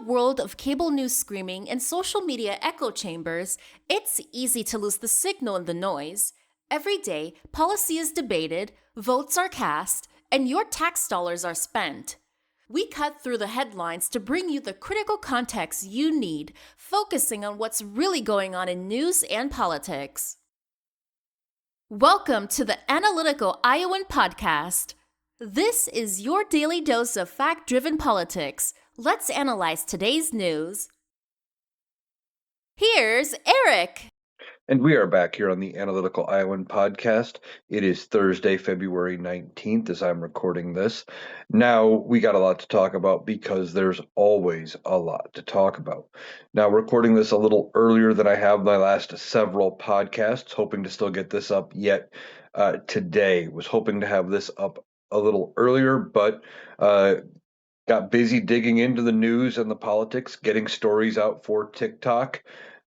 world of cable news screaming and social media echo chambers, it's easy to lose the signal in the noise. Every day, policy is debated, votes are cast, and your tax dollars are spent. We cut through the headlines to bring you the critical context you need, focusing on what's really going on in news and politics. Welcome to the Analytical Iowan Podcast. This is your daily dose of fact-driven politics. Let's analyze today's news. Here's Eric. And we are back here on the Analytical Iowan Podcast. It is Thursday, February 19th as I'm recording this. Now, we got a lot to talk about because there's always a lot to talk about. Now, recording this a little earlier than I have my last several podcasts, hoping to still get this up yet today. Was hoping to have this up a little earlier, but got busy digging into the news and the politics, getting stories out for TikTok.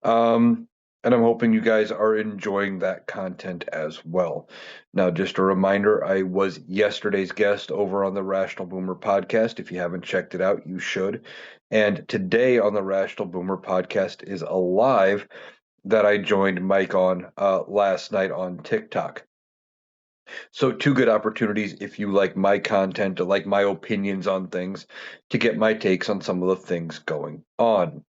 And I'm hoping you guys are enjoying that content as well. Now, just a reminder, I was yesterday's guest over on the Rational Boomer podcast. If you haven't checked it out, you should. And today on the Rational Boomer podcast is a live that I joined Mike on last night on TikTok. So two good opportunities if you like my content or like my opinions on things to get my takes on some of the things going on.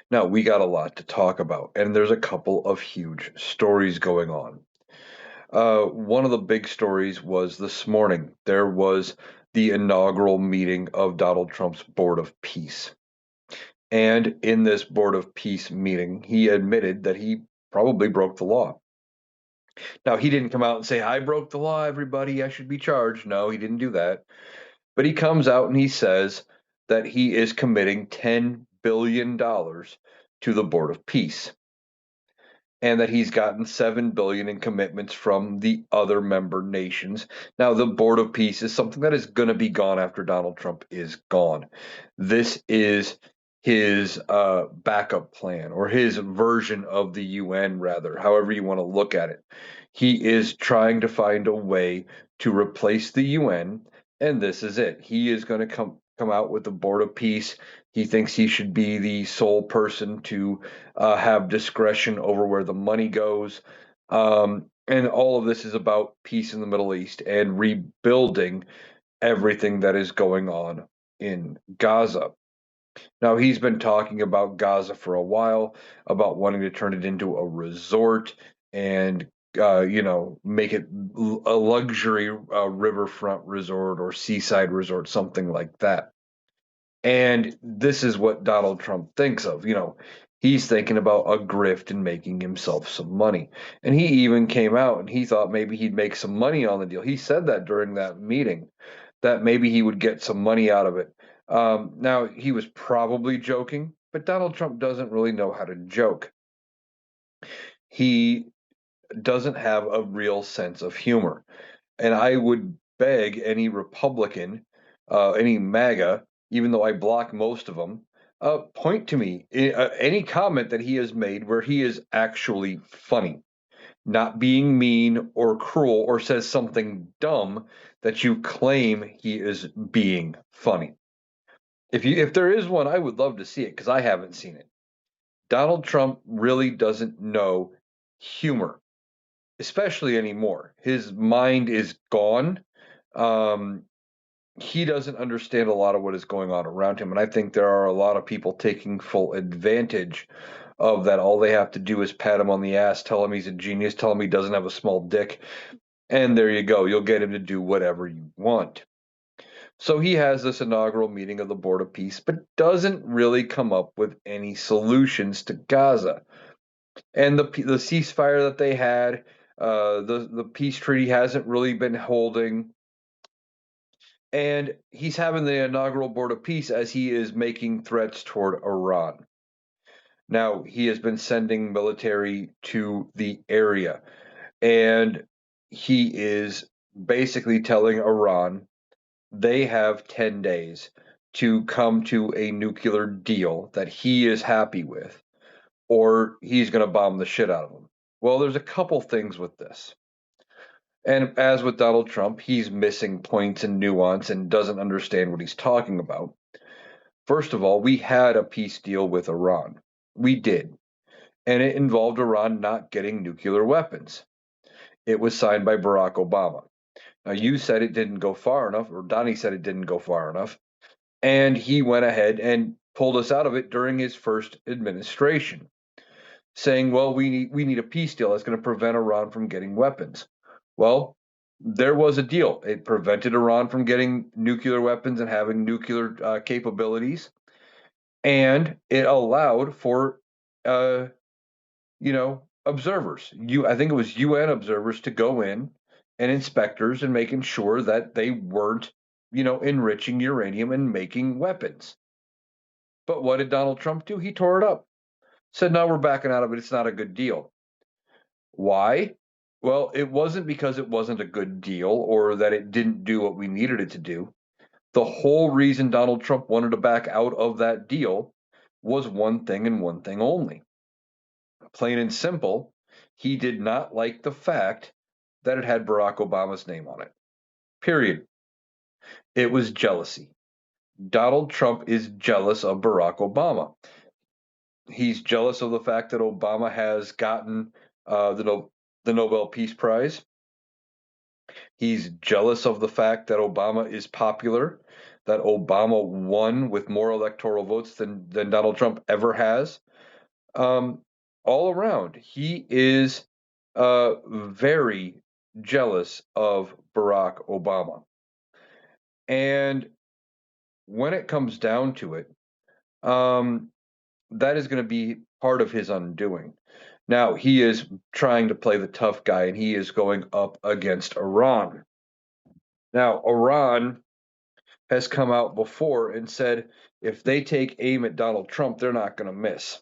Now, we got a lot to talk about, and there's a couple of huge stories going on. One of the big stories was this morning. There was the inaugural meeting of Donald Trump's Board of Peace. And in this Board of Peace meeting, he admitted that he probably broke the law. Now, he didn't come out and say, I broke the law, everybody, I should be charged. No, he didn't do that. But he comes out and he says that he is committing $10 billion to the Board of Peace, and that he's gotten $7 billion in commitments from the other member nations. Now, the Board of Peace is something that is going to be gone after Donald Trump is gone. This is his backup plan, or his version of the UN, rather, however you want to look at it. He is trying to find a way to replace the UN, and this is it. He is going to come out with the Board of Peace. He thinks he should be the sole person to have discretion over where the money goes. And all of this is about peace in the Middle East and rebuilding everything that is going on in Gaza. Now, he's been talking about Gaza for a while, about wanting to turn it into a resort and make it a luxury riverfront resort or seaside resort, something like that. And this is what Donald Trump thinks of. He's thinking about a grift and making himself some money. And he even came out and he thought maybe he'd make some money on the deal. He said that during that meeting, that maybe he would get some money out of it. Now, he was probably joking, but Donald Trump doesn't really know how to joke. He doesn't have a real sense of humor. And I would beg any Republican, any MAGA, even though I block most of them, point to me any comment that he has made where he is actually funny, not being mean or cruel or says something dumb that you claim he is being funny. If there is one, I would love to see it because I haven't seen it. Donald Trump really doesn't know humor, especially anymore. His mind is gone. He doesn't understand a lot of what is going on around him. And I think there are a lot of people taking full advantage of that. All they have to do is pat him on the ass, tell him he's a genius, tell him he doesn't have a small dick. And there you go. You'll get him to do whatever you want. So he has this inaugural meeting of the Board of Peace, but doesn't really come up with any solutions to Gaza. And the ceasefire that they had, the peace treaty hasn't really been holding. And he's having the inaugural Board of Peace as he is making threats toward Iran. Now, he has been sending military to the area, and he is basically telling Iran they have 10 days to come to a nuclear deal that he is happy with, or he's going to bomb the shit out of them. Well, there's a couple things with this. And as with Donald Trump, he's missing points and nuance and doesn't understand what he's talking about. First of all, we had a peace deal with Iran. We did. And it involved Iran not getting nuclear weapons. It was signed by Barack Obama. Now, you said it didn't go far enough, or Donnie said it didn't go far enough, and he went ahead and pulled us out of it during his first administration, saying, "Well, we need a peace deal that's going to prevent Iran from getting weapons." Well, there was a deal. It prevented Iran from getting nuclear weapons and having nuclear capabilities, and it allowed for uh, observers. I think it was UN observers to go in and inspectors and making sure that they weren't, enriching uranium and making weapons. But what did Donald Trump do? He tore it up. Said, no, we're backing out of it. It's not a good deal. Why? Well, it wasn't because it wasn't a good deal or that it didn't do what we needed it to do. The whole reason Donald Trump wanted to back out of that deal was one thing and one thing only. Plain and simple, he did not like the fact that it had Barack Obama's name on it. Period. It was jealousy. Donald Trump is jealous of Barack Obama. He's jealous of the fact that Obama has gotten the Nobel Peace Prize. He's jealous of the fact that Obama is popular, that Obama won with more electoral votes than Donald Trump ever has. Um, all around, he is very jealous of Barack Obama. And when it comes down to it, that is going to be part of his undoing. Now, he is trying to play the tough guy, and he is going up against Iran. Now, Iran has come out before and said if they take aim at Donald Trump, they're not going to miss.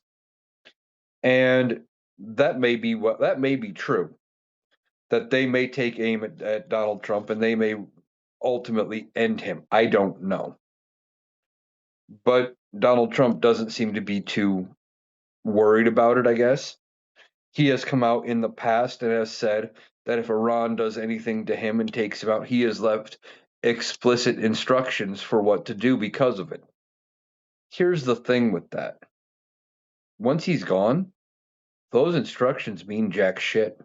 And that may be true. That they may take aim at Donald Trump and they may ultimately end him. I don't know. But Donald Trump doesn't seem to be too worried about it, I guess. He has come out in the past and has said that if Iran does anything to him and takes him out, he has left explicit instructions for what to do because of it. Here's the thing with that. Once he's gone, those instructions mean jack shit.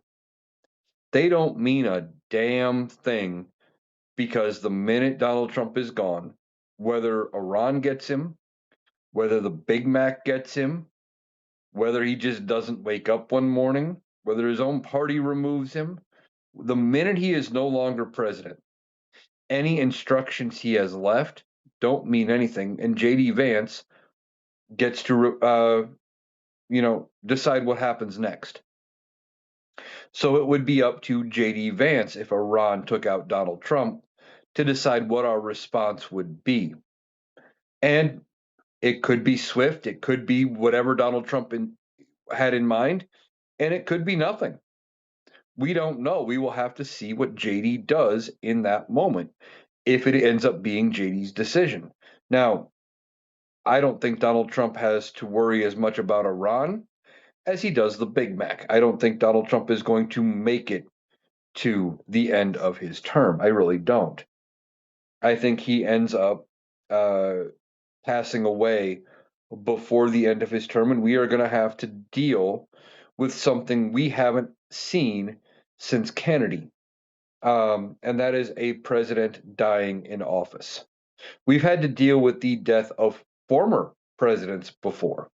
They don't mean a damn thing because the minute Donald Trump is gone, whether Iran gets him, whether the Big Mac gets him, whether he just doesn't wake up one morning, whether his own party removes him, the minute he is no longer president, any instructions he has left don't mean anything, and JD Vance gets to decide what happens next. So it would be up to JD Vance if Iran took out Donald Trump to decide what our response would be. And it could be swift, it could be whatever Donald Trump had in mind, and it could be nothing. We don't know. We will have to see what JD does in that moment if it ends up being JD's decision. Now, I don't think Donald Trump has to worry as much about Iran as he does the Big Mac. I don't think Donald Trump is going to make it to the end of his term. I really don't. I think he ends up passing away before the end of his term, and we are going to have to deal with something we haven't seen since Kennedy, and that is a president dying in office. We've had to deal with the death of former presidents before,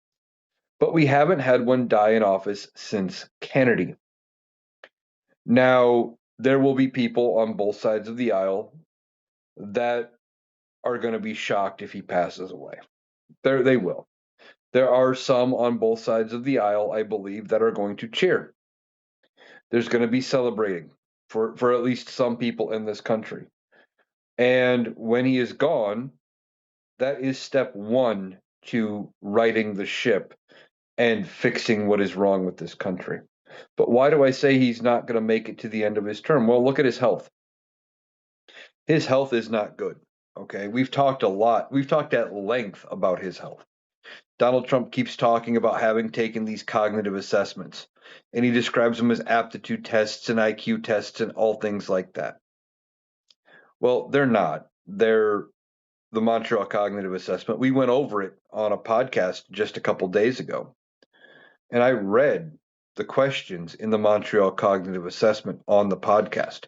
but we haven't had one die in office since Kennedy. Now, there will be people on both sides of the aisle that are going to be shocked if he passes away. They will. There are some on both sides of the aisle, I believe, that are going to cheer. There's going to be celebrating for at least some people in this country. And when he is gone, that is step one to righting the ship and fixing what is wrong with this country. But why do I say he's not going to make it to the end of his term? Well, look at his health. His health is not good. Okay. We've talked a lot. We've talked at length about his health. Donald Trump keeps talking about having taken these cognitive assessments, and he describes them as aptitude tests and IQ tests and all things like that. Well, they're not. They're the Montreal Cognitive Assessment. We went over it on a podcast just a couple days ago. And I read the questions in the Montreal Cognitive Assessment on the podcast.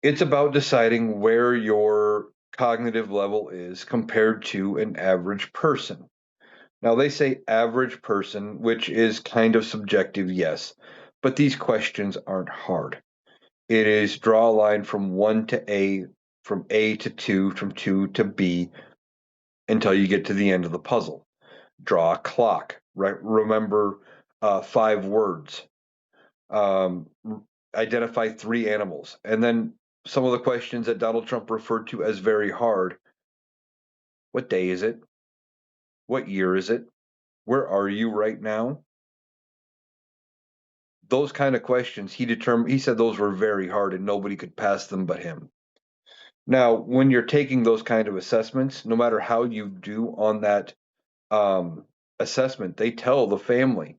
It's about deciding where your cognitive level is compared to an average person. Now, they say average person, which is kind of subjective, yes, but these questions aren't hard. It is draw a line from 1 to A, from A to 2, from 2 to B, until you get to the end of the puzzle. Draw a clock, right? Remember 5 words. Um, identify 3 animals. And then some of the questions that Donald Trump referred to as very hard. What day is it? What year is it? Where are you right now? Those kind of questions, he said those were very hard and nobody could pass them but him. Now, when you're taking those kind of assessments, no matter how you do on that assessment, they tell the family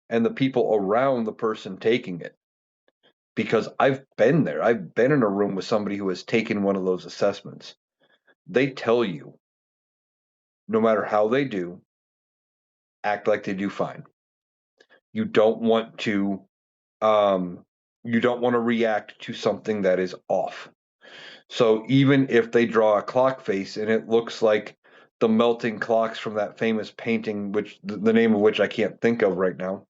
and the people around the person taking it. Because I've been there. I've been in a room with somebody who has taken one of those assessments. They tell you, no matter how they do, act like they do fine. You don't want to react to something that is off. So even if they draw a clock face and it looks like the melting clocks from that famous painting, which the name of which I can't think of right now,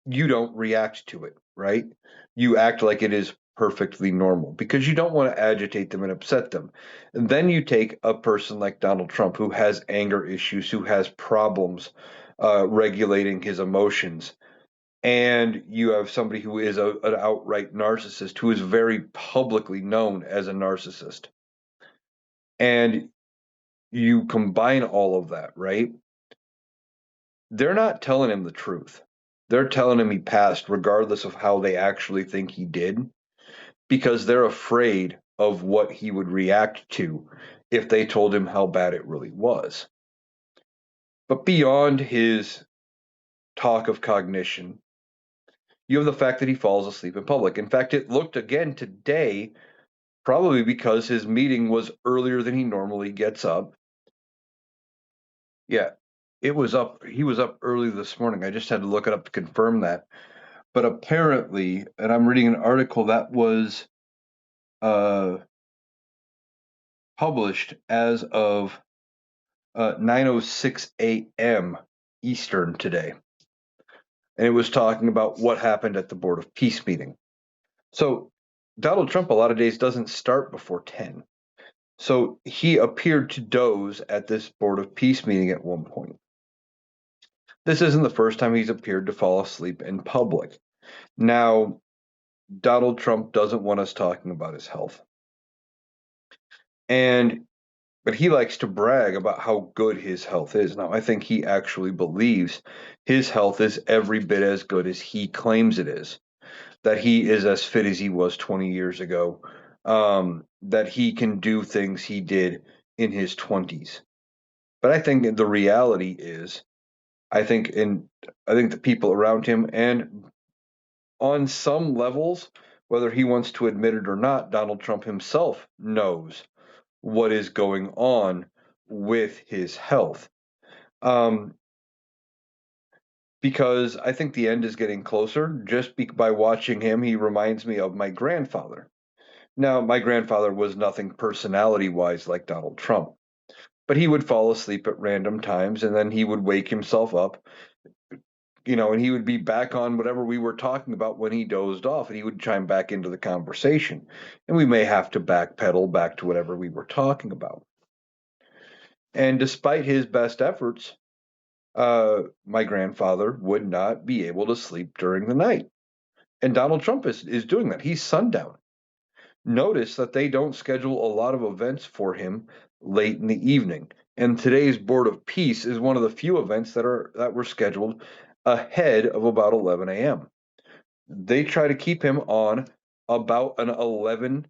you don't react to it, right? You act like it is perfectly normal because you don't want to agitate them and upset them. And then you take a person like Donald Trump who has anger issues, who has problems regulating his emotions, and you have somebody who is an outright narcissist who is very publicly known as a narcissist. And you combine all of that, right? They're not telling him the truth. They're telling him he passed regardless of how they actually think he did, because they're afraid of what he would react to if they told him how bad it really was. But beyond his talk of cognition, you have the fact that he falls asleep in public. In fact, it looked again today, probably because his meeting was earlier than he normally gets up. Yeah, it was up. He was up early this morning. I just had to look it up to confirm that. But apparently, and I'm reading an article that was published as of 9:06 a.m. Eastern today. And it was talking about what happened at the Board of Peace meeting. So Donald Trump a lot of days doesn't start before 10. So he appeared to doze at this Board of Peace meeting at one point. This isn't the first time he's appeared to fall asleep in public. Now, Donald Trump doesn't want us talking about his health. But he likes to brag about how good his health is. Now, I think he actually believes his health is every bit as good as he claims it is, that he is as fit as he was 20 years ago, that he can do things he did in his 20s. But I think the reality is, I think the people around him, and on some levels, whether he wants to admit it or not, Donald Trump himself knows what is going on with his health. Because I think the end is getting closer. Just by watching him, he reminds me of my grandfather. Now, my grandfather was nothing personality-wise like Donald Trump, but he would fall asleep at random times, and then he would wake himself up, and he would be back on whatever we were talking about when he dozed off, and he would chime back into the conversation, and we may have to backpedal back to whatever we were talking about. And despite his best efforts, my grandfather would not be able to sleep during the night. And Donald Trump is doing that. He's sundown. Notice that they don't schedule a lot of events for him late in the evening. And today's Board of Peace is one of the few events that were scheduled ahead of about 11 a.m. They try to keep him on about an 11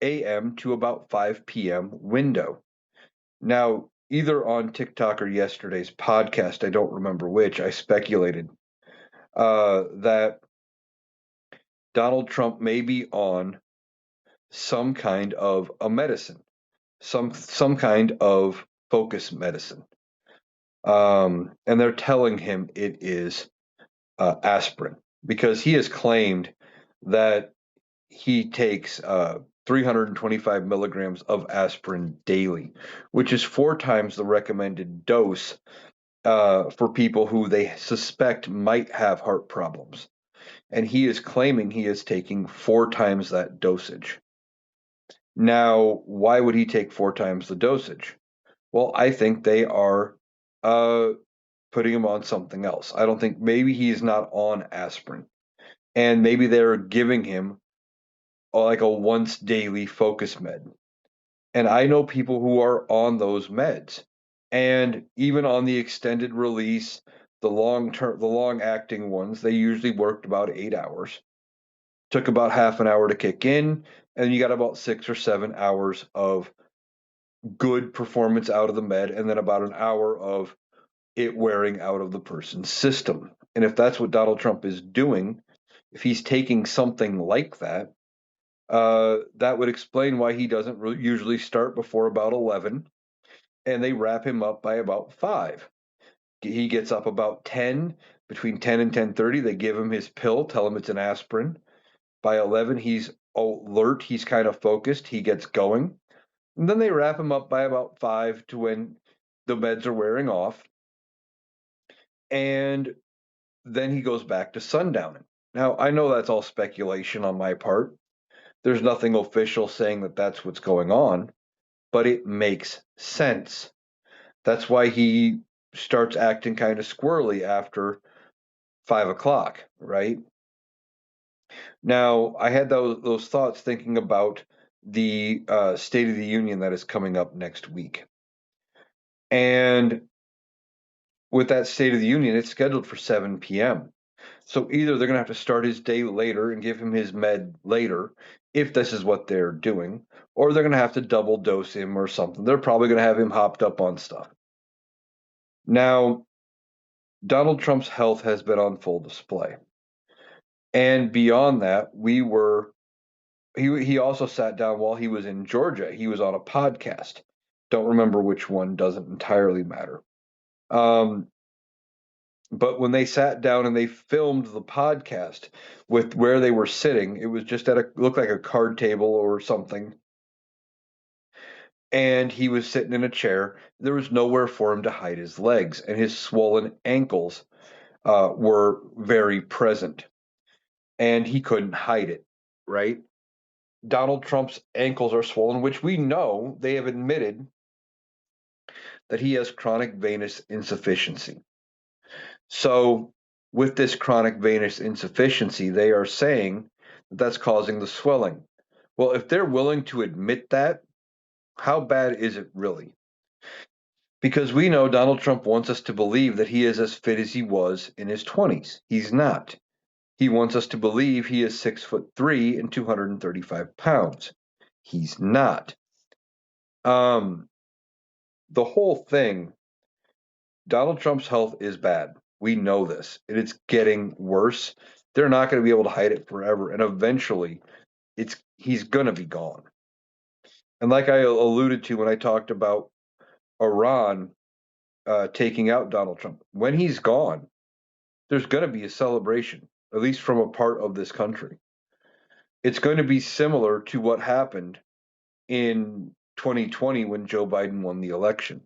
a.m. to about 5 p.m. window. Now, either on TikTok or yesterday's podcast, I don't remember which, I speculated that Donald Trump may be on some kind of a medicine, some kind of focus medicine. And they're telling him it is aspirin because he has claimed that he takes 325 milligrams of aspirin daily, which is 4 times the recommended dose for people who they suspect might have heart problems. And he is claiming he is taking 4 times that dosage. Now, why would he take 4 times the dosage? Well, I think they are uh, putting him on something else. I don't think maybe he's not on aspirin, and maybe they're giving him like a once daily focus med. And I know people who are on those meds, and even on the extended release, the long acting ones, they usually worked about 8 hours. Took about half an hour to kick in, and you got about 6 or 7 hours of good performance out of the med, and then about an hour of it wearing out of the person's system. And if that's what Donald Trump is doing, if he's taking something like that, that would explain why he doesn't usually start before about 11, and they wrap him up by about 5. He gets up about 10, between 10 and 10:30. They give him his pill, tell him it's an aspirin. By 11, he's alert, he's kind of focused, he gets going. And then they wrap him up by about 5 to when the meds are wearing off. And then he goes back to sundowning. Now, I know that's all speculation on my part. There's nothing official saying that that's what's going on, but it makes sense. That's why he starts acting kind of squirrely after 5 o'clock, right? Now, I had those thoughts thinking about the State of the Union that is coming up next week. And with that State of the Union, it's scheduled for 7 p.m. So either they're going to have to start his day later and give him his med later, if this is what they're doing, or they're going to have to double dose him or something. They're probably going to have him hopped up on stuff. Now, Donald Trump's health has been on full display. And beyond that, he also sat down while he was in Georgia. He was on a podcast. Don't remember which one, doesn't entirely matter. But when they sat down and they filmed the podcast with where they were sitting, it was just looked like a card table or something. And he was sitting in a chair. There was nowhere for him to hide his legs, and his swollen ankles were very present, and he couldn't hide it, right? Donald Trump's ankles are swollen, which we know they have admitted that he has chronic venous insufficiency. So, with this chronic venous insufficiency, they are saying that that's causing the swelling. Well, if they're willing to admit that, how bad is it really? Because we know Donald Trump wants us to believe that he is as fit as he was in his 20s. He's not. He wants us to believe he is 6'3" and 235 pounds. He's not. The whole thing, Donald Trump's health is bad. We know this, and it's getting worse. They're not going to be able to hide it forever, and eventually, he's going to be gone. And like I alluded to when I talked about Iran taking out Donald Trump, when he's gone, there's going to be a celebration, at least from a part of this country. It's going to be similar to what happened in 2020 when Joe Biden won the election.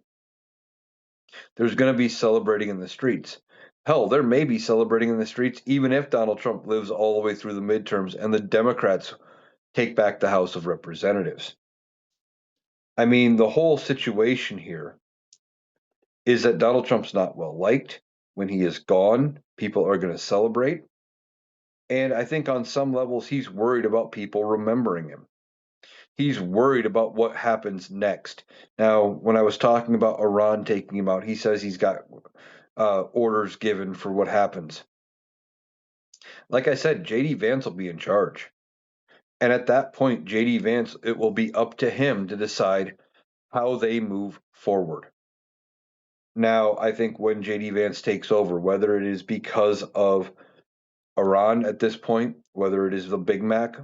There's going to be celebrating in the streets. Hell, there may be celebrating in the streets even if Donald Trump lives all the way through the midterms and the Democrats take back the House of Representatives. I mean, the whole situation here is that Donald Trump's not well liked. When he is gone, people are going to celebrate. And I think on some levels, he's worried about people remembering him. He's worried about what happens next. Now, when I was talking about Iran taking him out, he says he's got orders given for what happens. Like I said, JD Vance will be in charge. And at that point, JD Vance, it will be up to him to decide how they move forward. Now, I think when JD Vance takes over, whether it is because of Iran at this point, whether it is the Big Mac,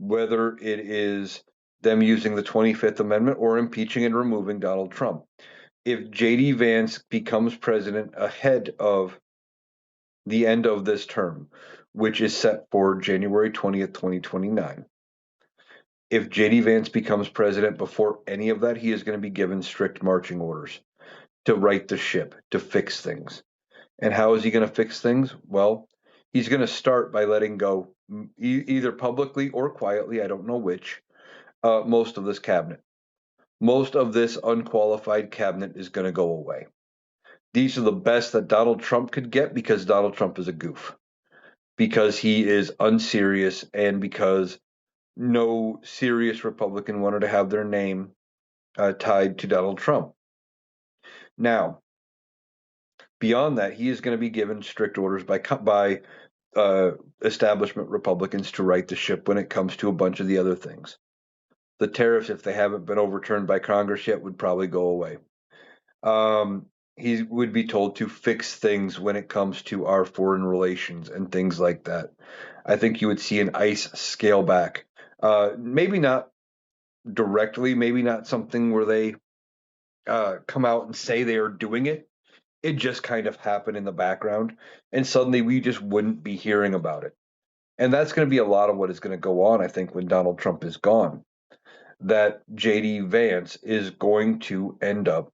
whether it is them using the 25th Amendment or impeaching and removing Donald Trump. If J.D. Vance becomes president ahead of the end of this term, which is set for January 20th, 2029, if J.D. Vance becomes president before any of that, he is going to be given strict marching orders to right the ship, to fix things. And how is he going to fix things? Well, he's going to start by letting go, either publicly or quietly, I don't know which, most of this cabinet. Most of this unqualified cabinet is going to go away. These are the best that Donald Trump could get because Donald Trump is a goof, because he is unserious, and because no serious Republican wanted to have their name tied to Donald Trump. Now, beyond that, he is going to be given strict orders by establishment Republicans to right the ship when it comes to a bunch of the other things. The tariffs, if they haven't been overturned by Congress yet, would probably go away. He would be told to fix things when it comes to our foreign relations and things like that. I think you would see an ICE scale back. Maybe not directly, maybe not something where they come out and say they are doing it. It just kind of happened in the background, and suddenly we just wouldn't be hearing about it. And that's going to be a lot of what is going to go on, I think, when Donald Trump is gone. That J.D. Vance is going to end up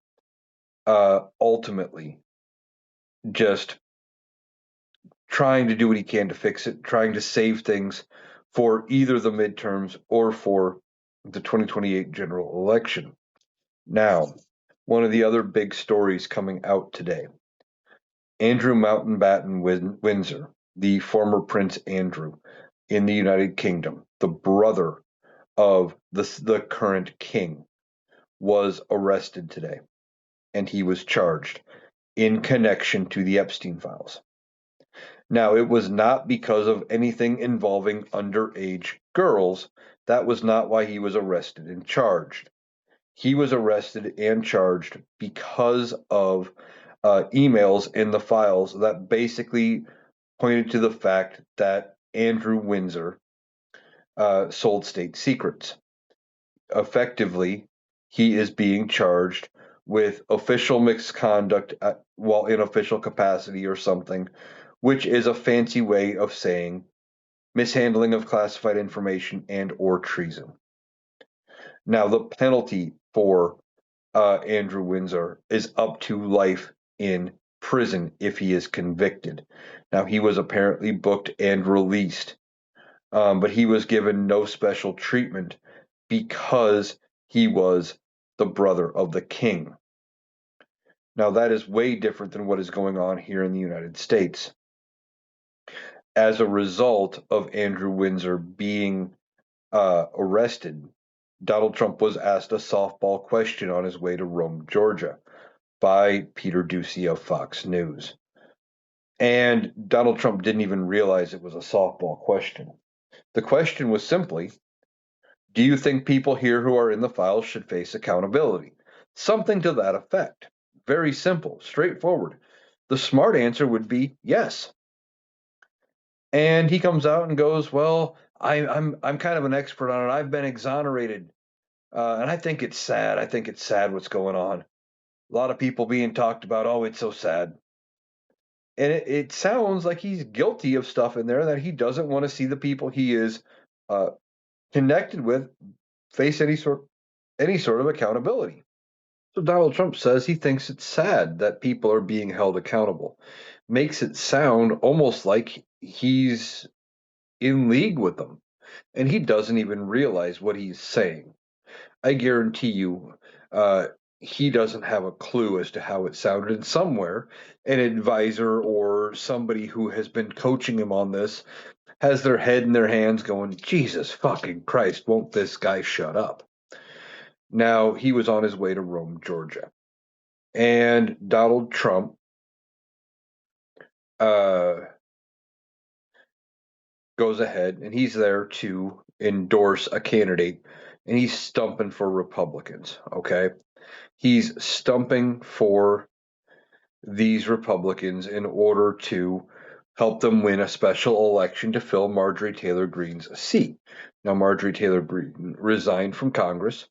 ultimately just trying to do what he can to fix it, trying to save things for either the midterms or for the 2028 general election. Now, one of the other big stories coming out today, Andrew Mountbatten Windsor, the former Prince Andrew in the United Kingdom, the brother of the current king, was arrested today, and he was charged in connection to the Epstein files. Now, it was not because of anything involving underage girls. That was not why he was arrested and charged. He was arrested and charged because of emails in the files that basically pointed to the fact that Andrew Windsor sold state secrets. Effectively, he is being charged with official misconduct while in official capacity or something, which is a fancy way of saying mishandling of classified information and or treason. Now, the penalty for Andrew Windsor is up to life in prison if he is convicted. Now, he was apparently booked and released, but he was given no special treatment because he was the brother of the king. Now, that is way different than what is going on here in the United States. As a result of Andrew Windsor being arrested, Donald Trump was asked a softball question on his way to Rome, Georgia, by Peter Doocy of Fox News. And Donald Trump didn't even realize it was a softball question. The question was simply, do you think people here who are in the files should face accountability? Something to that effect. Very simple, straightforward. The smart answer would be yes. And he comes out and goes, "Well, I'm kind of an expert on it. I've been exonerated, and I think it's sad. I think it's sad what's going on. A lot of people being talked about. Oh, it's so sad." And it sounds like he's guilty of stuff in there that he doesn't want to see the people he is connected with face any sort of accountability. So Donald Trump says he thinks it's sad that people are being held accountable. Makes it sound almost like he's in league with them, and he doesn't even realize what he's saying. I guarantee you, he doesn't have a clue as to how it sounded. And somewhere, an advisor or somebody who has been coaching him on this has their head in their hands going, Jesus fucking Christ, won't this guy shut up? Now, he was on his way to Rome, Georgia. And Donald Trump goes ahead and he's there to endorse a candidate, and he's stumping for Republicans, okay? He's stumping for these Republicans in order to helped them win a special election to fill Marjorie Taylor Greene's seat. Now, Marjorie Taylor Greene resigned from Congress,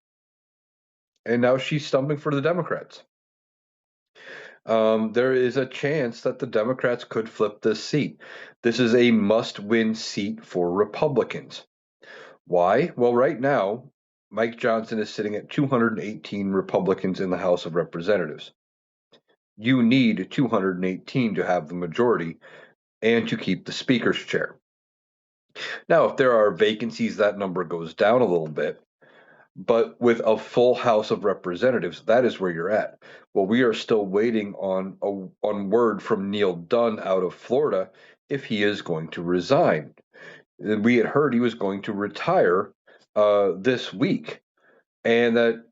and now she's stumping for the Democrats. There is a chance that the Democrats could flip this seat. This is a must-win seat for Republicans. Why? Well, right now, Mike Johnson is sitting at 218 Republicans in the House of Representatives. You need 218 to have the majority and to keep the Speaker's chair. Now, if there are vacancies, that number goes down a little bit. But with a full House of Representatives, that is where you're at. Well, we are still waiting on word from Neil Dunn out of Florida if he is going to resign. We had heard he was going to retire this week, and that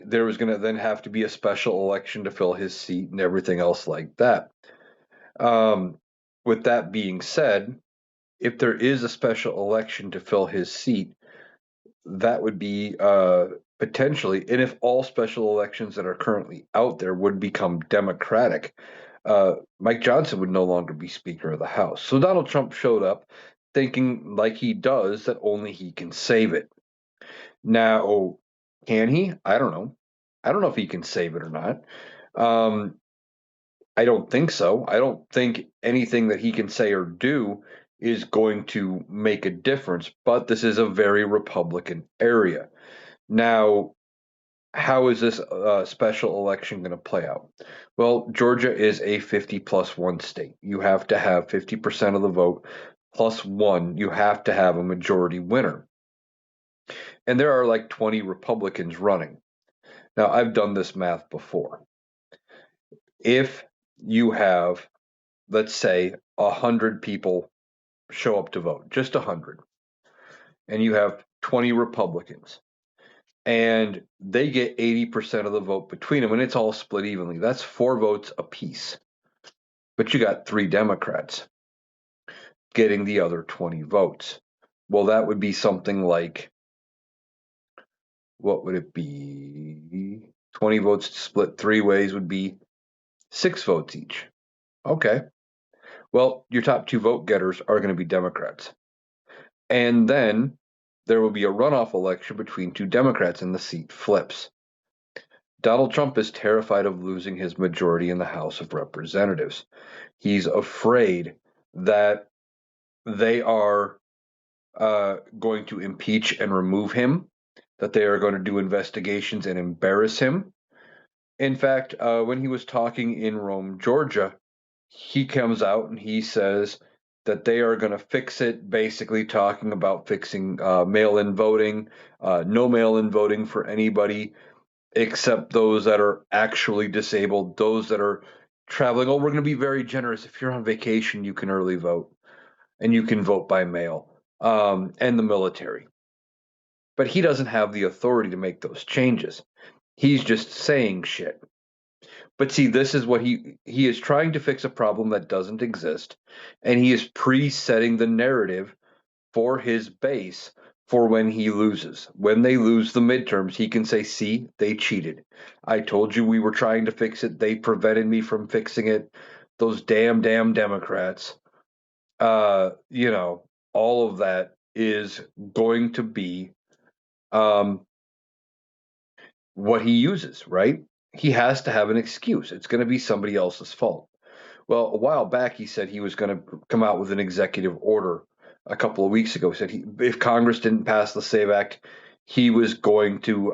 there was going to then have to be a special election to fill his seat and everything else like that. With that being said, if there is a special election to fill his seat, that would be potentially, and if all special elections that are currently out there would become Democratic, Mike Johnson would no longer be Speaker of the House. So Donald Trump showed up thinking, like he does, that only he can save it. Now, can he? I don't know. I don't know if he can save it or not. I don't think so. I don't think anything that he can say or do is going to make a difference, but this is a very Republican area. Now, how is this special election going to play out? Well, Georgia is a 50+1 state. You have to have 50% of the vote plus one. You have to have a majority winner. And there are like 20 Republicans running. Now, I've done this math before. If you have, let's say, 100 people show up to vote, just 100, and you have 20 Republicans, and they get 80% of the vote between them, and it's all split evenly. That's 4 votes apiece. But you got 3 Democrats getting the other 20 votes. Well, that would be something like, what would it be? 20 votes split 3 ways would be 6 votes each. Okay. Well, your top 2 vote getters are going to be Democrats. And then there will be a runoff election between 2 Democrats and the seat flips. Donald Trump is terrified of losing his majority in the House of Representatives. He's afraid that they are going to impeach and remove him, that they are going to do investigations and embarrass him. In fact, when he was talking in Rome, Georgia, he comes out and he says that they are going to fix it, basically talking about fixing mail-in voting, no mail-in voting for anybody except those that are actually disabled, those that are traveling. Oh, we're going to be very generous. If you're on vacation, you can early vote and you can vote by mail, and the military. But he doesn't have the authority to make those changes. He's just saying shit. But see, this is what he is trying to fix a problem that doesn't exist, and he is pre-setting the narrative for his base for when he loses. When they lose the midterms, he can say, "See, they cheated. I told you we were trying to fix it. They prevented me from fixing it. Those damn Democrats." All of that is going to be what he uses, right? He has to have an excuse. It's going to be somebody else's fault. Well, a while back, he said he was going to come out with an executive order a couple of weeks ago. He said if Congress didn't pass the SAVE Act, he was going to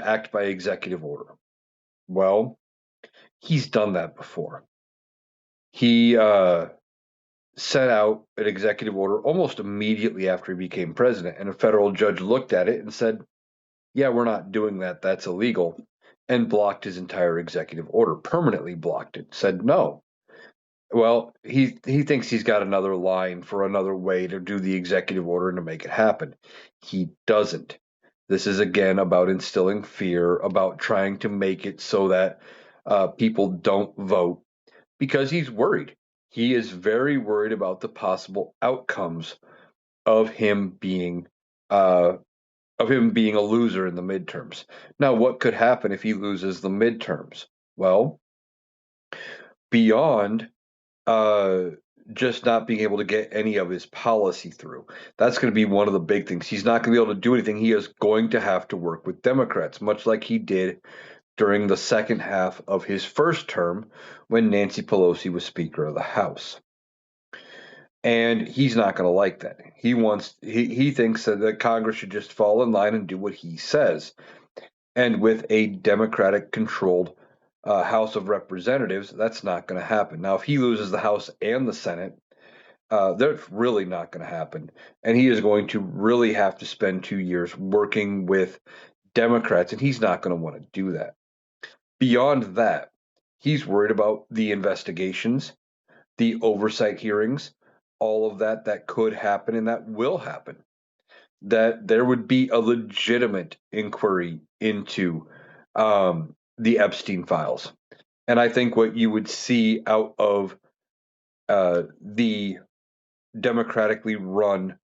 act by executive order. Well, he's done that before. He set out an executive order almost immediately after he became president, and a federal judge looked at it and said, "Yeah, we're not doing that. That's illegal," and blocked his entire executive order, permanently blocked it, said no. Well, he thinks he's got another line for another way to do the executive order and to make it happen. He doesn't. This is again about instilling fear, about trying to make it so that people don't vote because he's worried. He is very worried about the possible outcomes of him being a loser in the midterms. Now, what could happen if he loses the midterms? Well, beyond uh, just not being able to get any of his policy through. That's going to be one of the big things. He's not going to be able to do anything. He is going to have to work with Democrats, much like he did during the second half of his first term when Nancy Pelosi was Speaker of the House. And he's not going to like that. He thinks that Congress should just fall in line and do what he says. And with a Democratic controlled House of Representatives, that's not going to happen. Now, if he loses the House and the Senate, that's really not going to happen. And he is going to really have to spend 2 years working with Democrats, and he's not going to want to do that. Beyond that, he's worried about the investigations, the oversight hearings, all of that could happen and that will happen. That there would be a legitimate inquiry into the Epstein files. And I think what you would see out of the democratically run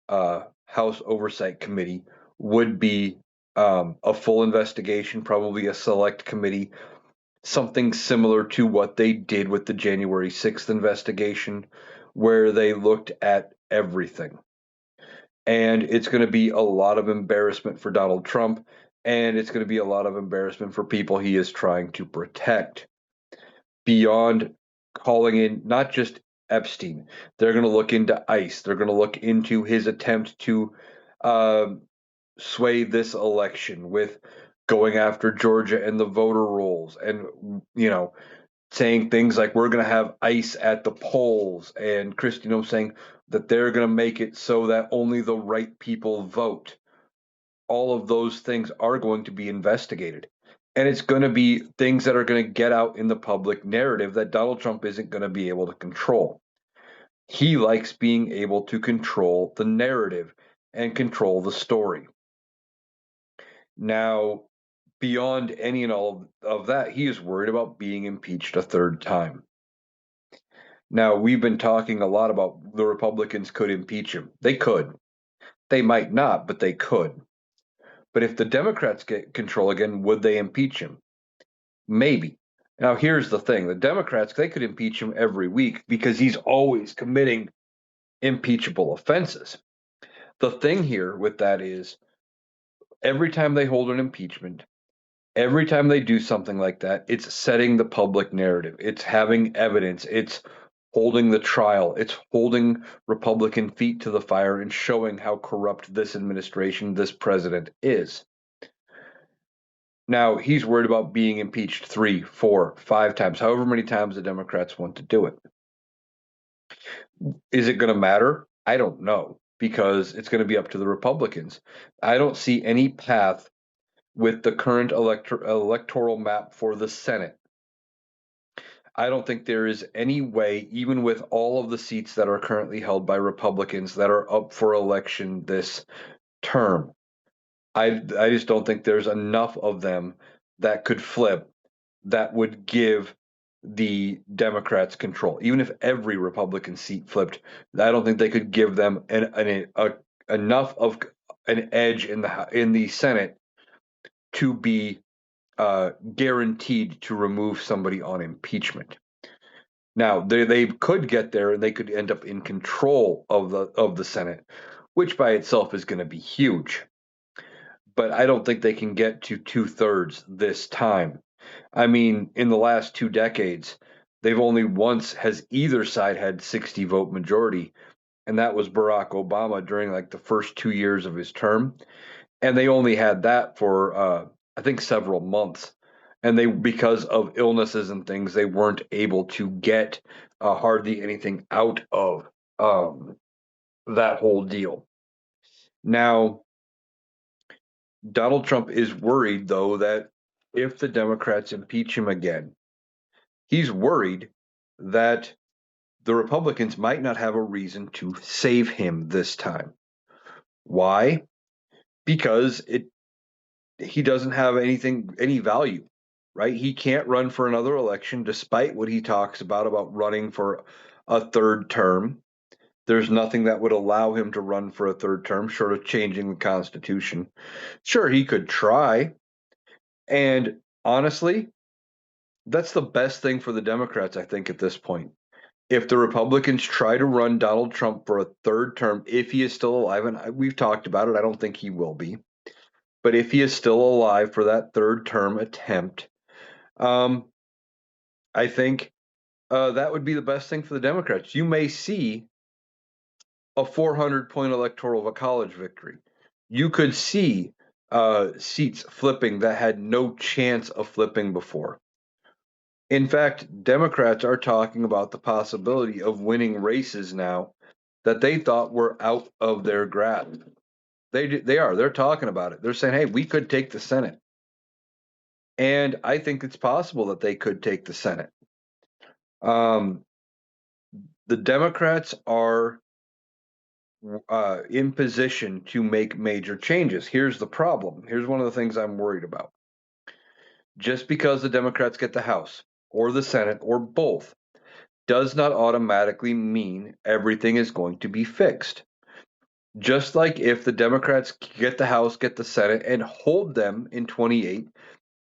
House Oversight Committee would be a full investigation, probably a select committee, something similar to what they did with the January 6th investigation, where they looked at everything. And it's going to be a lot of embarrassment for Donald Trump, and it's going to be a lot of embarrassment for people he is trying to protect. Beyond calling in not just Epstein, they're going to look into ICE. They're going to look into his attempt to sway this election with going after Georgia and the voter rolls, and saying things like we're going to have ICE at the polls, and Kristi Noem saying that they're going to make it so that only the right people vote. All of those things are going to be investigated. And it's going to be things that are going to get out in the public narrative that Donald Trump isn't going to be able to control. He likes being able to control the narrative and control the story. Now, beyond any and all of that, he is worried about being impeached a third time. Now, we've been talking a lot about the Republicans could impeach him. They could. They might not, but they could. But if the Democrats get control again, would they impeach him? Maybe. Now, here's the thing. The Democrats, they could impeach him every week because he's always committing impeachable offenses. The thing here with that is every time they hold an impeachment, every time they do something like that, it's setting the public narrative. It's having evidence. It's holding the trial. It's holding Republican feet to the fire and showing how corrupt this administration, this president is. Now, he's worried about being impeached 3, 4, 5 times, however many times the Democrats want to do it. Is it going to matter? I don't know, because it's going to be up to the Republicans. I don't see any path with the current electoral map for the Senate. I don't think there is any way, even with all of the seats that are currently held by Republicans that are up for election this term, I just don't think there's enough of them that could flip that would give the Democrats control. Even if every Republican seat flipped, I don't think they could give them enough of an edge in the Senate to be guaranteed to remove somebody on impeachment. Now they could get there and they could end up in control of the Senate, which by itself is going to be huge. But I don't think they can get to 2/3 this time. I mean, in the last 2 decades, they've only once has either side had 60 vote majority, and that was Barack Obama during like the first 2 years of his term, and they only had that for I think several months, and they because of illnesses and things they weren't able to get hardly anything out of that whole deal. Now, Donald Trump is worried, though, that if the Democrats impeach him again, he's worried that the Republicans might not have a reason to save him this time. Why? Because he doesn't have any value, right? He can't run for another election despite what he talks about running for a third term. There's nothing that would allow him to run for a third term short of changing the Constitution. Sure, he could try. And honestly, that's the best thing for the Democrats, I think, at this point. If the Republicans try to run Donald Trump for a third term, if he is still alive, and we've talked about it, I don't think he will be, but if he is still alive for that third term attempt, um, I think that would be the best thing for the Democrats. You may see a 400-point electoral college victory. You could see seats flipping that had no chance of flipping before. In fact, Democrats are talking about the possibility of winning races now that they thought were out of their grasp. They are. They're talking about it. They're saying, "Hey, we could take the Senate," and I think it's possible that they could take the Senate. Um, the Democrats are in position to make major changes. Here's the problem. Here's one of the things I'm worried about. Just because the Democrats get the House or the Senate or both does not automatically mean everything is going to be fixed. Just like if the Democrats get the House, get the Senate, and hold them in 28,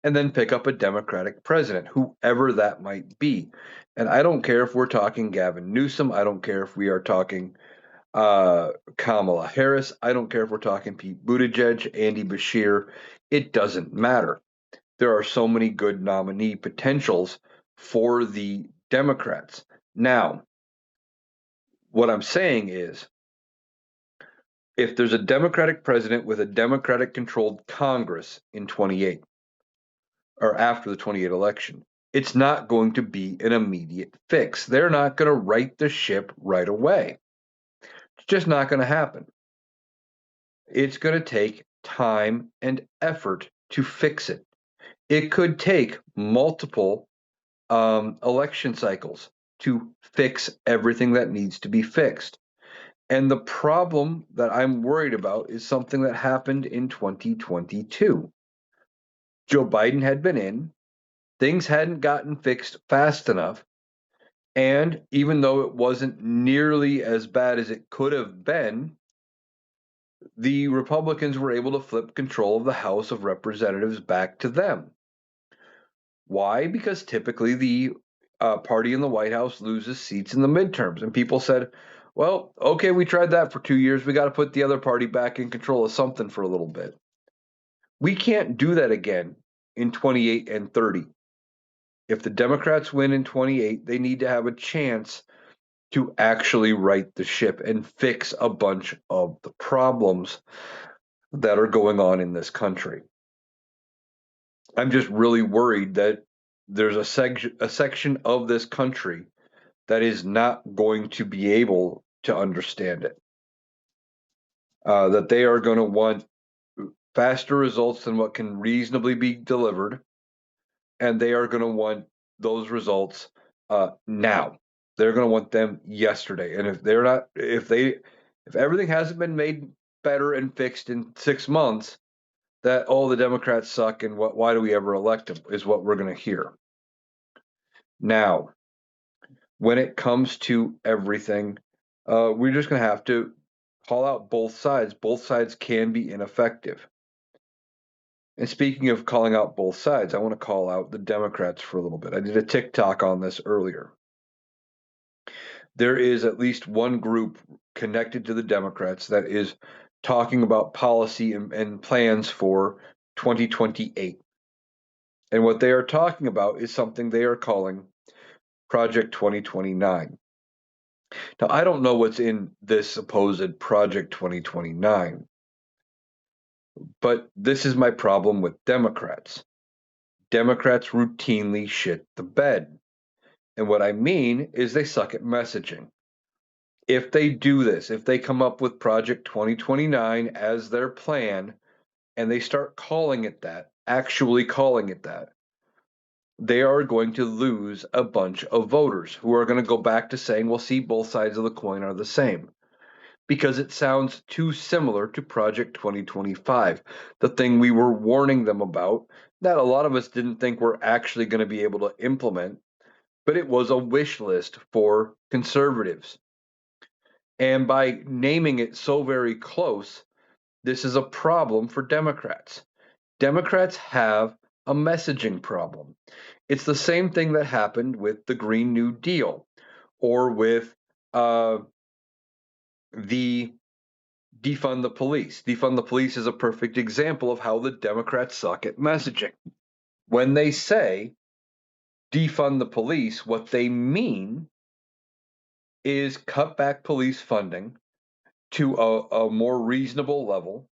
and then pick up a Democratic president, whoever that might be. And I don't care if we're talking Gavin Newsom. I don't care if we are talking Kamala Harris. I don't care if we're talking Pete Buttigieg, Andy Beshear. It doesn't matter. There are so many good nominee potentials for the Democrats. Now, what I'm saying is, if there's a Democratic president with a Democratic controlled Congress in 28 or after the 28 election, it's not going to be an immediate fix. They're not going to right the ship right away. It's just not going to happen. It's going to take time and effort to fix it. It could take multiple election cycles to fix everything that needs to be fixed. And the problem that I'm worried about is something that happened in 2022. Joe Biden had been in, things hadn't gotten fixed fast enough. And even though it wasn't nearly as bad as it could have been, the Republicans were able to flip control of the House of Representatives back to them. Why? Because typically the party in the White House loses seats in the midterms. And people said, well, okay, we tried that for 2 years. We got to put the other party back in control of something for a little bit. We can't do that again in 28 and 30. If the Democrats win in 28, they need to have a chance to actually right the ship and fix a bunch of the problems that are going on in this country. I'm just really worried that there's a section of this country that is not going to be able to understand it. That they are going to want faster results than what can reasonably be delivered, and they are going to want those results now. They're going to want them yesterday. And if everything hasn't been made better and fixed in 6 months, that the Democrats suck and why do we ever elect them is what we're going to hear. Now, when it comes to everything, we're just going to have to call out both sides. Both sides can be ineffective. And speaking of calling out both sides, I want to call out the Democrats for a little bit. I did a TikTok on this earlier. There is at least one group connected to the Democrats that is talking about policy and plans for 2028. And what they are talking about is something they are calling Project 2029. Now, I don't know what's in this supposed Project 2029, but this is my problem with Democrats. Democrats routinely shit the bed. And what I mean is they suck at messaging. If they do this, if they come up with Project 2029 as their plan, and they start calling it that, actually calling it that, they are going to lose a bunch of voters who are going to go back to saying, well, see, both sides of the coin are the same. Because it sounds too similar to Project 2025, the thing we were warning them about that a lot of us didn't think we're actually going to be able to implement, but it was a wish list for conservatives. And by naming it so very close, this is a problem for Democrats. Democrats have a messaging problem. It's the same thing that happened with the Green New Deal. or with the defund the police. Defund the police is a perfect example of how the Democrats suck at messaging. When they say defund the police, what they mean is cut back police funding to a more reasonable level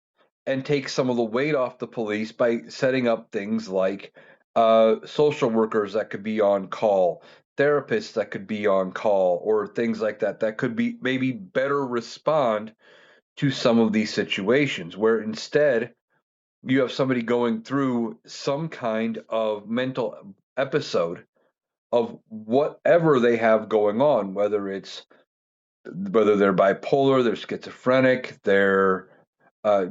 and take some of the weight off the police by setting up things like social workers that could be on call, therapists that could be on call, or things like that that could be maybe better respond to some of these situations where instead you have somebody going through some kind of mental episode of whatever they have going on, whether they're bipolar, they're schizophrenic, they're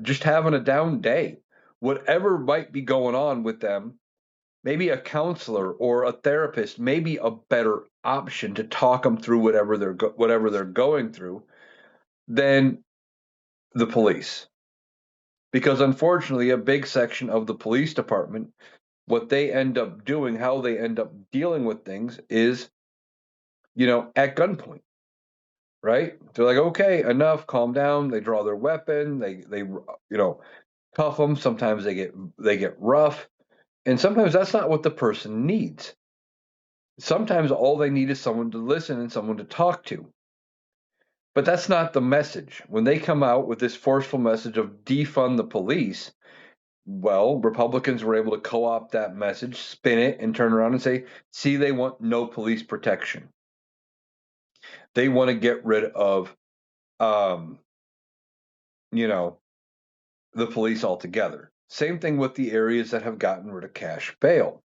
just having a down day, whatever might be going on with them. Maybe a counselor or a therapist may be a better option to talk them through whatever they're going through than the police. Because unfortunately, a big section of the police department, what they end up doing, how they end up dealing with things is, at gunpoint, right? They're like, okay, enough, calm down. They draw their weapon. They cuff them. Sometimes they get rough, and sometimes that's not what the person needs. Sometimes all they need is someone to listen and someone to talk to. But that's not the message. When they come out with this forceful message of defund the police, well, Republicans were able to co-opt that message, spin it, and turn around and say, see, they want no police protection. They want to get rid of, the police altogether. Same thing with the areas that have gotten rid of cash bail.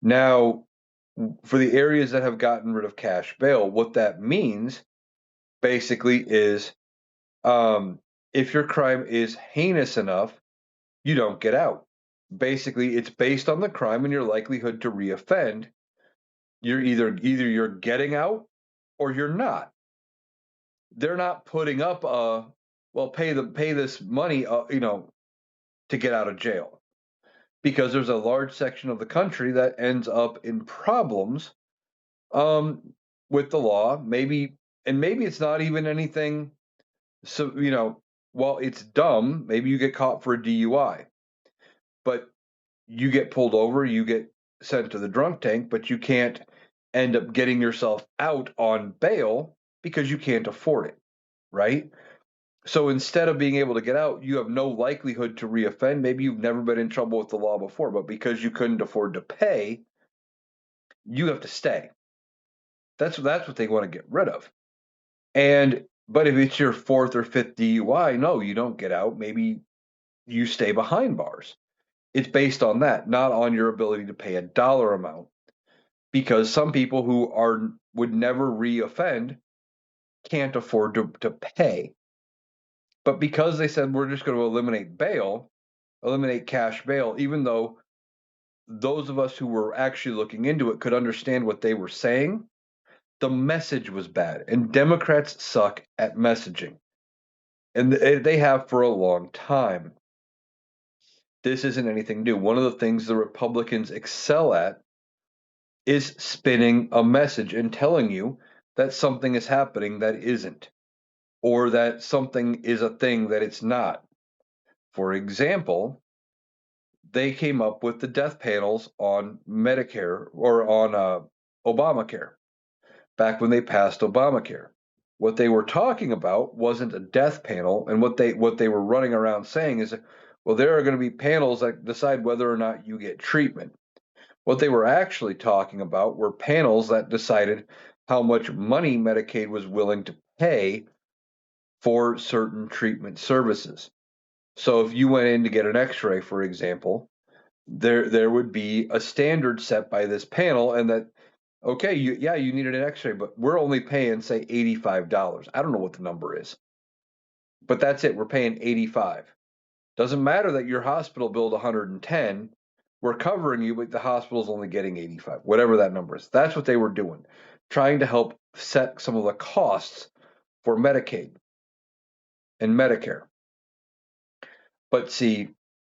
Now, for the areas that have gotten rid of cash bail, what that means basically is if your crime is heinous enough, you don't get out. Basically, it's based on the crime and your likelihood to reoffend. You're either you're getting out or you're not. They're not putting up pay this money, to get out of jail, because there's a large section of the country that ends up in problems with the law. Maybe it's not even anything. So while it's dumb, maybe you get caught for a DUI, but you get pulled over, you get sent to the drunk tank, but you can't end up getting yourself out on bail because you can't afford it, right? So instead of being able to get out, you have no likelihood to reoffend. Maybe you've never been in trouble with the law before, but because you couldn't afford to pay, you have to stay. That's what they want to get rid of. But if it's your fourth or fifth DUI, no, you don't get out. Maybe you stay behind bars. It's based on that, not on your ability to pay a dollar amount. Because some people who would never reoffend can't afford to pay. But because they said we're just going to eliminate cash bail, even though those of us who were actually looking into it could understand what they were saying, the message was bad. And Democrats suck at messaging. And they have for a long time. This isn't anything new. One of the things the Republicans excel at is spinning a message and telling you that something is happening that isn't, or that something is a thing that it's not. For example, they came up with the death panels on Medicare or on Obamacare back when they passed Obamacare. What they were talking about wasn't a death panel, and what they were running around saying is, well, there are going to be panels that decide whether or not you get treatment. What they were actually talking about were panels that decided how much money Medicaid was willing to pay for certain treatment services. So if you went in to get an x-ray, for example, there would be a standard set by this panel, and that, okay, you needed an x-ray, but we're only paying, say, $85. I don't know what the number is, but that's it. We're paying 85. Doesn't matter that your hospital billed 110. We're covering you, but the hospital's only getting 85, whatever that number is. That's what they were doing, trying to help set some of the costs for Medicaid and Medicare. But see,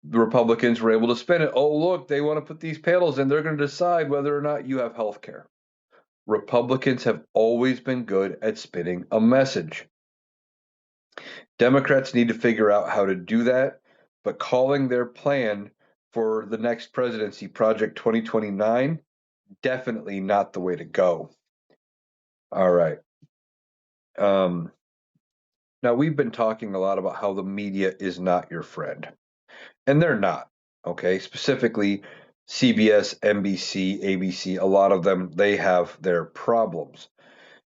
the Republicans were able to spin it. Oh, look, they want to put these panels in. They're going to decide whether or not you have health care. Republicans have always been good at spinning a message. Democrats need to figure out how to do that, but calling their plan for the next presidency, Project 2029, definitely not the way to go. All right. Now, we've been talking a lot about how the media is not your friend, and they're not. Okay. Specifically, CBS, NBC, ABC, a lot of them, they have their problems.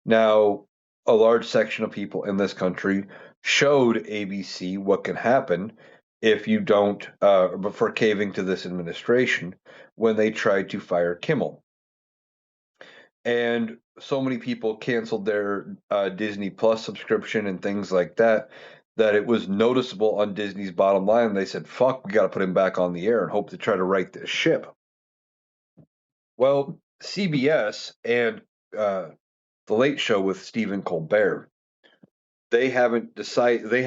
Now, a large section of people in this country showed ABC what can happen if you don't, for caving to this administration when they tried to fire Kimmel. And so many people canceled their Disney Plus subscription and things like that, that it was noticeable on Disney's bottom line. They said, fuck, we got to put him back on the air and hope to try to right this ship. Well, CBS and The Late Show with Stephen Colbert, they haven't decided, they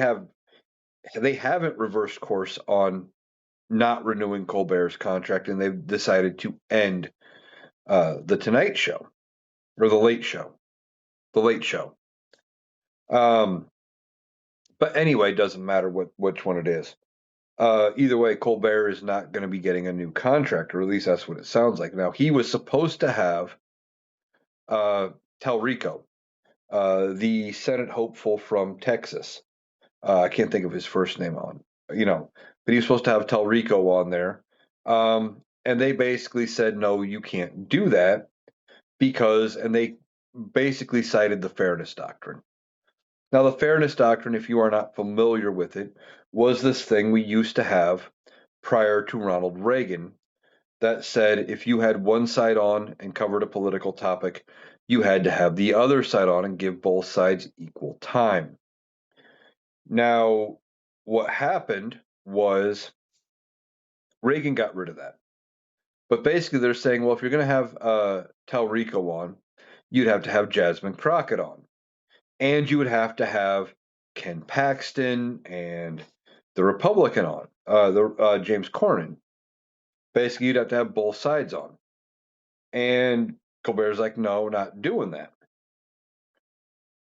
haven't reversed course on not renewing Colbert's contract, and they've decided to end the Tonight Show or the Late Show. The Late Show. But anyway, it doesn't matter which one it is. Either way, Colbert is not going to be getting a new contract, or at least that's what it sounds like. Now, he was supposed to have Talrico, the Senate hopeful from Texas. I can't think of his first name but he was supposed to have Talrico on there. And they basically said, no, you can't do that and they basically cited the Fairness Doctrine. Now, the Fairness Doctrine, if you are not familiar with it, was this thing we used to have prior to Ronald Reagan that said if you had one side on and covered a political topic, you had to have the other side on and give both sides equal time. Now, what happened was Reagan got rid of that. But basically, they're saying, well, if you're going to have Talrico on, you'd have to have Jasmine Crockett on. And you would have to have Ken Paxton and the Republican on, James Cornyn. Basically, you'd have to have both sides on. And Colbert's like, no, not doing that.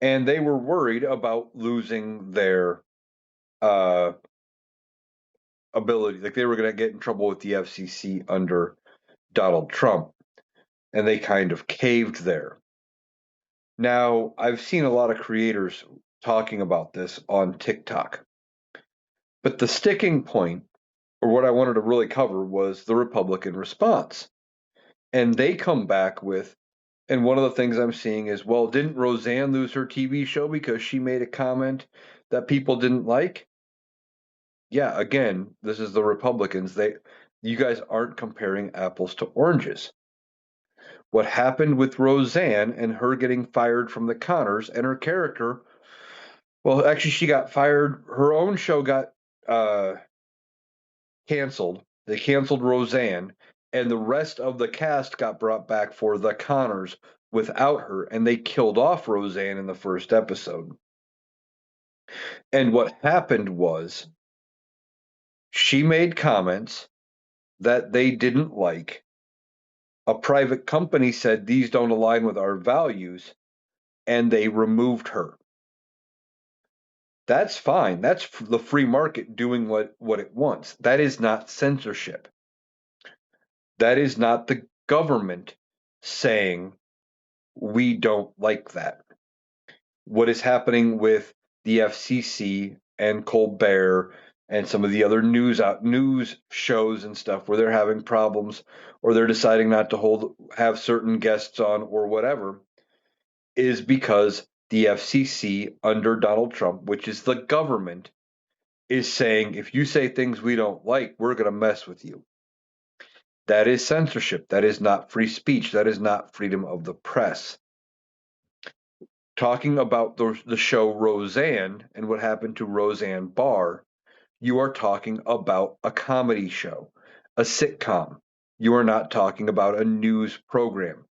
And they were worried about losing their ability. Like they were going to get in trouble with the FCC under Donald Trump. And they kind of caved there. Now, I've seen a lot of creators talking about this on TikTok. But the sticking point, or what I wanted to really cover, was the Republican response. And they come back with, and one of the things I'm seeing is, well, didn't Roseanne lose her TV show because she made a comment that people didn't like? Yeah, again, this is the Republicans. You guys aren't comparing apples to oranges. What happened with Roseanne and her getting fired from the Conners and her character, well, actually, she got fired. Her own show got canceled. They canceled Roseanne, and the rest of the cast got brought back for the Conners without her, and they killed off Roseanne in the first episode. And what happened was she made comments that they didn't like. A private company said these don't align with our values, and they removed her. That's fine. That's the free market doing what it wants. That is not censorship. That is not the government saying we don't like that. What is happening with the FCC and Colbert and some of the other news shows and stuff where they're having problems or they're deciding not to have certain guests on or whatever is because the FCC under Donald Trump, which is the government, is saying if you say things we don't like, we're going to mess with you. That is censorship. That is not free speech. That is not freedom of the press. Talking about the show Roseanne and what happened to Roseanne Barr, you are talking about a comedy show, a sitcom. You are not talking about a news program.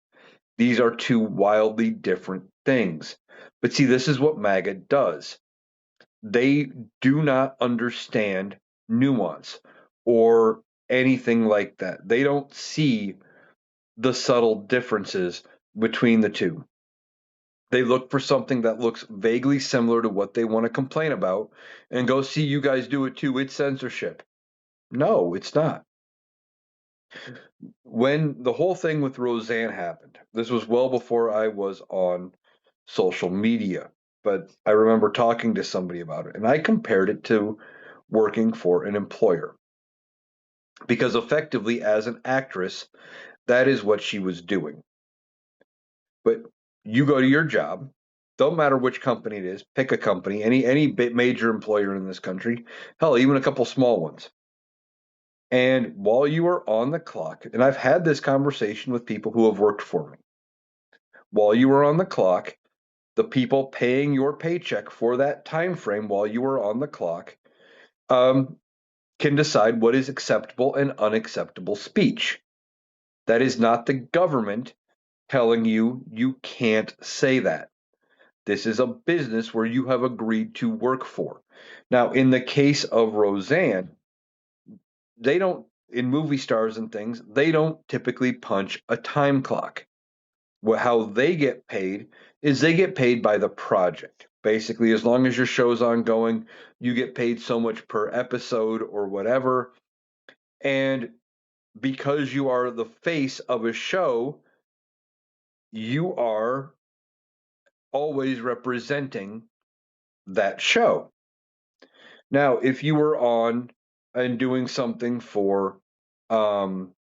These are two wildly different things. But see, this is what MAGA does. They do not understand nuance or anything like that. They don't see the subtle differences between the two. They look for something that looks vaguely similar to what they want to complain about and go, see, you guys do it too. It's censorship. No, it's not. When the whole thing with Roseanne happened, this was well before I was on social media, but I remember talking to somebody about it and I compared it to working for an employer because effectively, as an actress, that is what she was doing. But you go to your job, don't matter which company it is, pick a company, any major employer in this country, hell, even a couple small ones. And while you are on the clock, and I've had this conversation with people who have worked for me, while you are on the clock, the people paying your paycheck for that time frame while you are on the clock um, can decide what is acceptable and unacceptable speech. That is not the government telling you you can't say that. This is a business where you have agreed to work for. Now, in the case of Roseanne, they don't, in movie stars and things, they don't typically punch a time clock. How they get paid is they get paid by the project. Basically, as long as your show's ongoing, you get paid so much per episode or whatever. And because you are the face of a show, you are always representing that show. Now, if you were on and doing something for, um,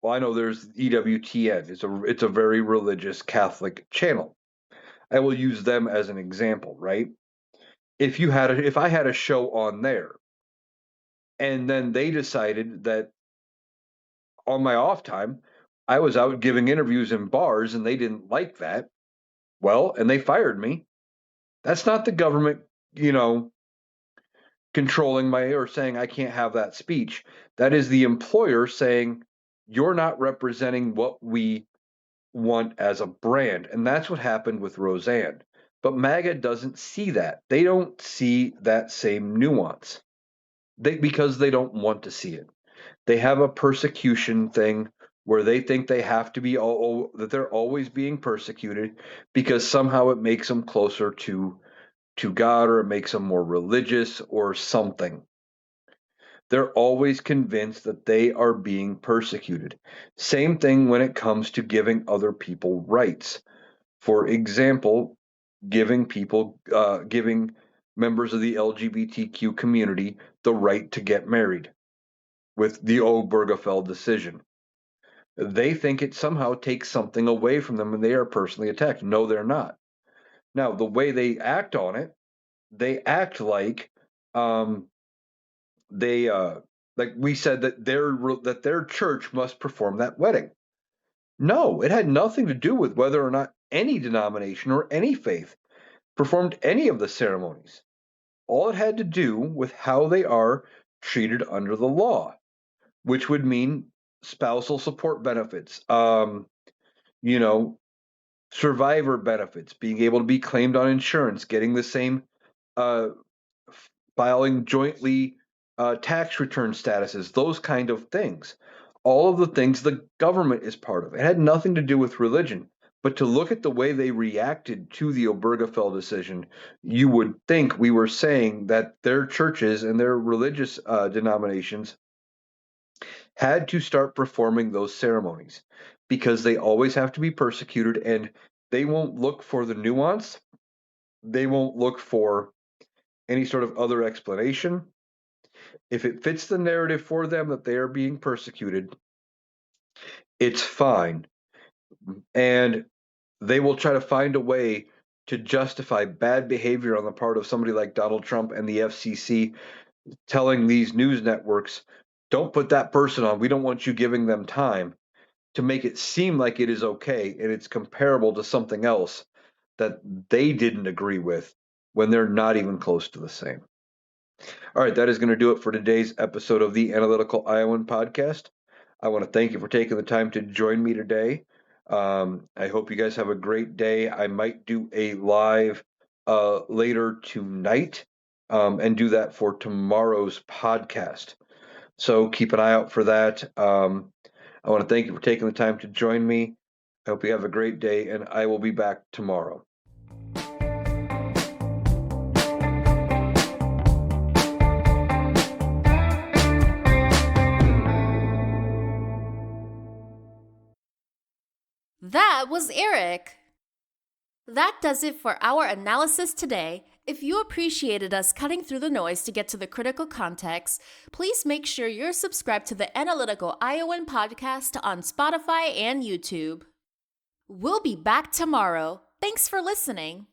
well, I know there's EWTN. It's a very religious Catholic channel. I will use them as an example, right? If I had a show on there, and then they decided that on my off time, I was out giving interviews in bars, and they didn't like that, well, and they fired me. That's not the government, you know, controlling my or saying I can't have that speech. That is the employer saying you're not representing what we want as a brand. And that's what happened with Roseanne. But MAGA doesn't see that. They don't see that same nuance. Because they don't want to see it. They have a persecution thing where they think they have to be that they're always being persecuted because somehow it makes them closer to God or it makes them more religious or something. They're always convinced that they are being persecuted. Same thing when it comes to giving other people rights. For example, giving members of the LGBTQ community the right to get married with the Obergefell decision. They think it somehow takes something away from them and they are personally attacked. No, they're not. Now, the way they act on it, they act um, they like we said that their church must perform that wedding. No, it had nothing to do with whether or not any denomination or any faith performed any of the ceremonies. All it had to do with how they are treated under the law, which would mean spousal support benefits, you know, survivor benefits, being able to be claimed on insurance, getting the same uh, filing jointly tax return statuses, those kind of things. All of the things the government is part of. It had nothing to do with religion. But to look at the way they reacted to the Obergefell decision, you would think we were saying that their churches and their religious denominations had to start performing those ceremonies because they always have to be persecuted and they won't look for the nuance. They won't look for any sort of other explanation. If it fits the narrative for them that they are being persecuted, it's fine. And they will try to find a way to justify bad behavior on the part of somebody like Donald Trump and the FCC telling these news networks, don't put that person on. We don't want you giving them time to make it seem like it is okay and it's comparable to something else that they didn't agree with when they're not even close to the same. All right, that is going to do it for today's episode of the Analytical Iowan podcast. I want to thank you for taking the time to join me today. I hope you guys have a great day. I might do a live later tonight and do that for tomorrow's podcast. So keep an eye out for that. I want to thank you for taking the time to join me. I hope you have a great day, and I will be back tomorrow. That was Eric. That does it for our analysis today. If you appreciated us cutting through the noise to get to the critical context, please make sure you're subscribed to the Analytical Iowan podcast on Spotify and YouTube. We'll be back tomorrow. Thanks for listening.